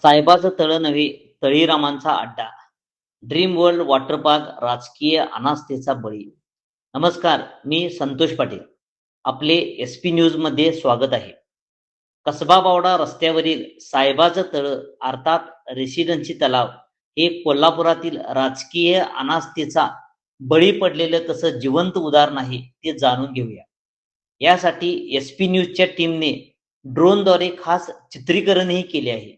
साहेबाचं तळं नव्हे, तळीरामांचा अड्डा. ड्रीम वर्ल्ड वॉटर पार्क राजकीय अनास्थेचा बळी. नमस्कार, मी संतोष पाटील. आपले SP न्यूजमध्ये स्वागत आहे. कसबा बावडा रस्त्यावरील साहेबाचं तळं अर्थात रेसिडेन्सी तलाव हे कोल्हापुरातील राजकीय अनास्थेचा बळी पडलेलं कसं जिवंत उदाहरण आहे ते जाणून घेऊया. यासाठी SP न्यूजच्या टीमने ड्रोनद्वारे खास चित्रीकरणही केले आहे.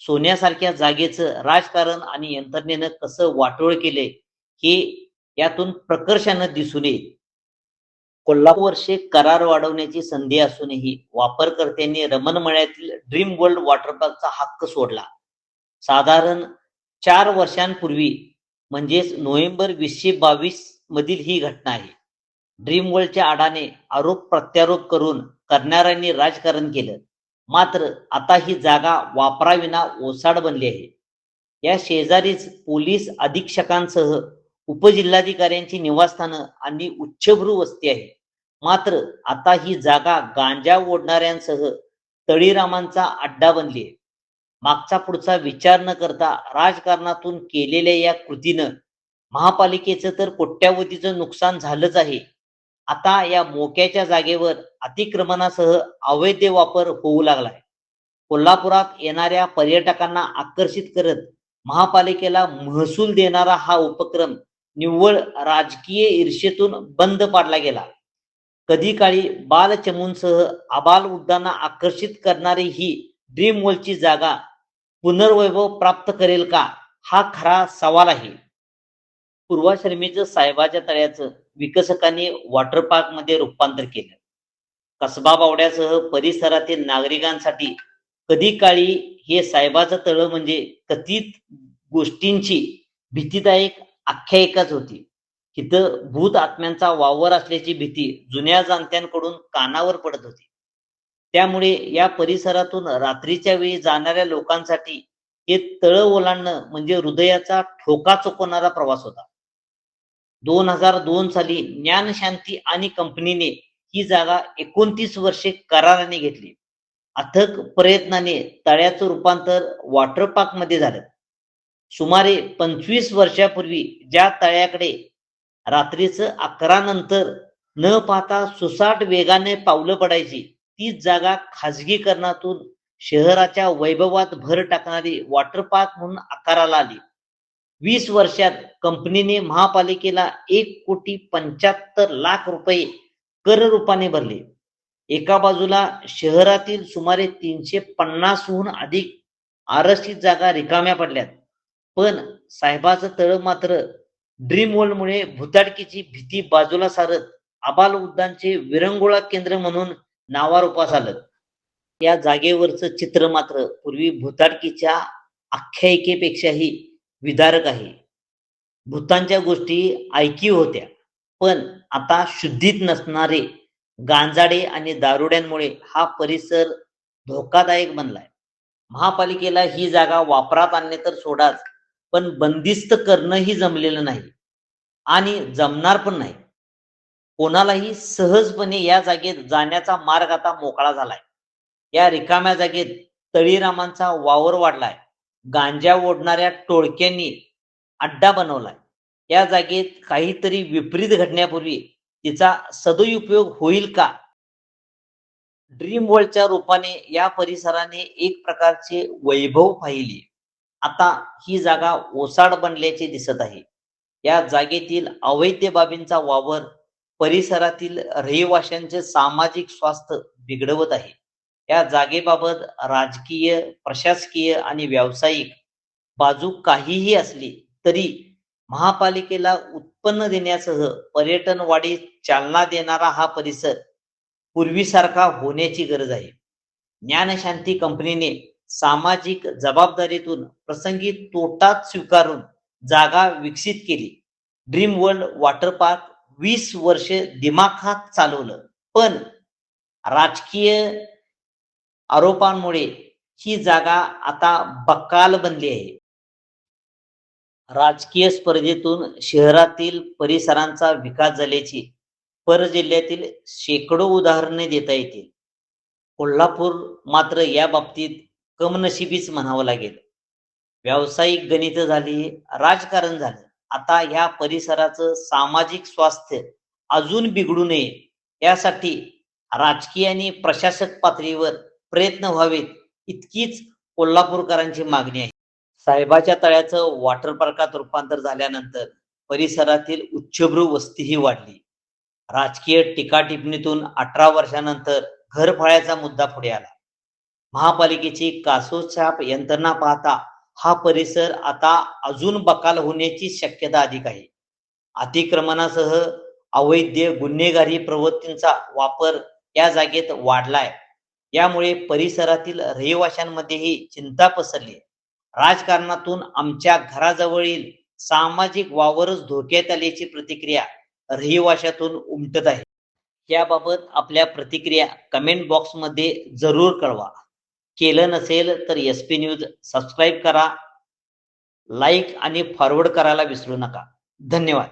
सोन्यासारख्या जागेचं राजकारण आणि यंत्रणेनं कसं वाटोळ केले हे यातून प्रकर्षानं दिसून येईल. कोल्हापूर वर्षे करार वाढवण्याची संधी असूनही वापरकर्त्यांनी रमणमळ्यातील ड्रीम वर्ल्ड वॉटर पार्कचा हक्क सोडला. साधारण 4 वर्षांपूर्वी म्हणजेच नोव्हेंबर 2022 मधील ही घटना आहे. ड्रीम वर्ल्डच्या आडाने आरोप प्रत्यारोप करून करणाऱ्यांनी राजकारण केलं. मात्र आता ही जागा वापराविना ओसाड बनली आहे. या शेजारीच पोलीस अधीक्षकांसह उपजिल्हाधिकाऱ्यांची निवासस्थानं आणि उच्चभ्रू वस्ती आहे. मात्र आता ही जागा गांजा ओढणाऱ्यांसह तळीरामांचा अड्डा बनली आहे. मागचा पुढचा विचार न करता राजकारणातून केलेल्या या कृतीनं महापालिकेचं तर कोट्यावधीचं नुकसान झालंच आहे. आता या मोक्याच्या जागेवर अतिक्रमणासह अवैध वापर होऊ लागलाय. कोल्हापुरात येणाऱ्या पर्यटकांना आकर्षित करत महापालिकेला महसूल देणारा हा उपक्रम निव्वळ राजकीय ईर्ष्येतून बंद पाडला गेला. कधी काळी बालचमूंसह आबालवृद्धांना आकर्षित करणारी ही ड्रीम वर्ल्डची जागा पुनर्वैभव प्राप्त करेल का, हा खरा सवाल आहे. पूर्वाश्रमीचं साहेबाच्या तळ्याचं विकसकांनी वॉटर पार्क मध्ये रूपांतर केलं. कसबा बावड्यासह परिसरातील नागरिकांसाठी कधी काळी हे साहेबाचं तळं म्हणजे कथित गोष्टींची भीतीदायक आख्यायिकाच होती. इथं भूत आत्म्यांचा वावर असल्याची भीती जुन्या जाणत्यांकडून कानावर पडत होती. त्यामुळे या परिसरातून रात्रीच्या वेळी जाणाऱ्या लोकांसाठी हे तळं ओलांडणं म्हणजे हृदयाचा ठोका चुकवणारा प्रवास होता. 2002 साली ज्ञानशांती आणि कंपनीने ही जागा 29 वर्षे कराराने घेतली. अथक प्रयत्नाने तळ्याचं रूपांतर वॉटर पार्क मध्ये झालं. सुमारे 25 वर्षापूर्वी ज्या तळ्याकडे रात्रीचं 11 नंतर न पाहता सुसाट वेगाने पावलं पडायची, तीच जागा खाजगीकरणातून शहराच्या वैभवात भर टाकणारी वॉटर पार्क म्हणून आकाराला आली. 20 वर्षात कंपनीने महापालिकेला 1,75,00,000 रुपये कर रूपाने भरले. एका बाजूला शहरातील सुमारे 350हून अधिक आरक्षित जागा रिकाम्या पडल्यात. पण साहेबाचं तळं मात्र ड्रीम वर्ल्ड मुळे भुताटकीची भीती बाजूला सारत आबालवृद्धांचे विरंगुळा केंद्र म्हणून नावारूपास आलं. या जागेवरचं चित्र मात्र पूर्वी भुताटकीच्या आख्यायिकेपेक्षाही विदारक आहे. भूतांच्या गोष्टी ऐकीव होत्या, पण आता शुद्धीत नसणारे गांजाडे आणि दारुड्यांमुळे हा परिसर धोकादायक बनलाय. महापालिकेला ही जागा वापरात आणणे तर सोडाच, पण बंदिस्त करणंही जमलेलं नाही आणि जमणार पण नाही. कोणालाही सहजपणे या जागेत जाण्याचा मार्ग आता मोकळा झालाय. या रिकाम्या जागेत तळीरामांचा वावर वाढलाय. गांजा ओढणाऱ्या टोळक्यांनी अड्डा बनवलाय. या जागेत काहीतरी विपरीत घडण्यापूर्वी तिचा सदुपयोग होईल का? ड्रीम वर्ल्डच्या रूपाने या परिसराने एक प्रकारचे वैभव पाहिले. आता ही जागा ओसाड बनल्याचे दिसत आहे. या जागेतील अवैध बाबींचा वावर परिसरातील रहिवाशांचे सामाजिक स्वास्थ्य बिघडवत आहे. या जागेबाबत राजकीय, प्रशासकीय आणि व्यावसायिक बाजू काहीही असली तरी महापालिकेला उत्पन्न देण्यासह पर्यटन वाढीस चालना देणारा हा परिसर पूर्वीसारखा होण्याची गरज आहे. ज्ञानशांती कंपनीने सामाजिक जबाबदारीतून प्रसंगी तोटाच स्वीकारून जागा विकसित केली. ड्रीम वर्ल्ड वॉटर पार्क 20 वर्षे दिमाखात चालवलं, पण राजकीय आरोपांमुळे ही जागा आता बकाल बनली आहे. राजकीय स्पर्धेतून शहरातील परिसरांचा विकास झाल्याची परजिल्ह्यातील शेकडो उदाहरणे देता येतील. कोल्हापूर मात्र या बाबतीत कमनशिबीच म्हणावं लागेल. व्यावसायिक गणित झाली, राजकारण झालं. आता ह्या परिसराचं सामाजिक स्वास्थ्य अजून बिघडू नये यासाठी राजकीय आणि प्रशासक पातळीवर प्रयत्न व्हावेत इतकीच कोल्हापूरकरांची मागणी आहे. साहेबाच्या तळ्याचं वॉटर पार्कात रूपांतर झाल्यानंतर परिसरातील उच्चभ्रू वस्तीही वाढली. राजकीय टीकाटिप्पणीतून 18 वर्षानंतर घरफाळ्याचा मुद्दा पुढे आला. महापालिकेची कासोछाप यंत्रणा पाहता हा परिसर आता अजून बकाल होण्याची शक्यता अधिक आहे. अतिक्रमणासह अवैध गुन्हेगारी प्रवृत्तींचा वापर या जागेत वाढलाय. यामुळे परिसरातील रहिवाशांमध्येही चिंता पसरली. राजकारणातून आमच्या घराजवळील सामाजिक वावरच धोक्यात आल्याची प्रतिक्रिया रहिवाशातून उमटत आहे. याबाबत आपल्या प्रतिक्रिया कमेंट बॉक्समध्ये जरूर कळवा. केलं नसेल तर SP न्यूज सबस्क्राईब करा, लाईक आणि फॉरवर्ड करायला विसरू नका. धन्यवाद.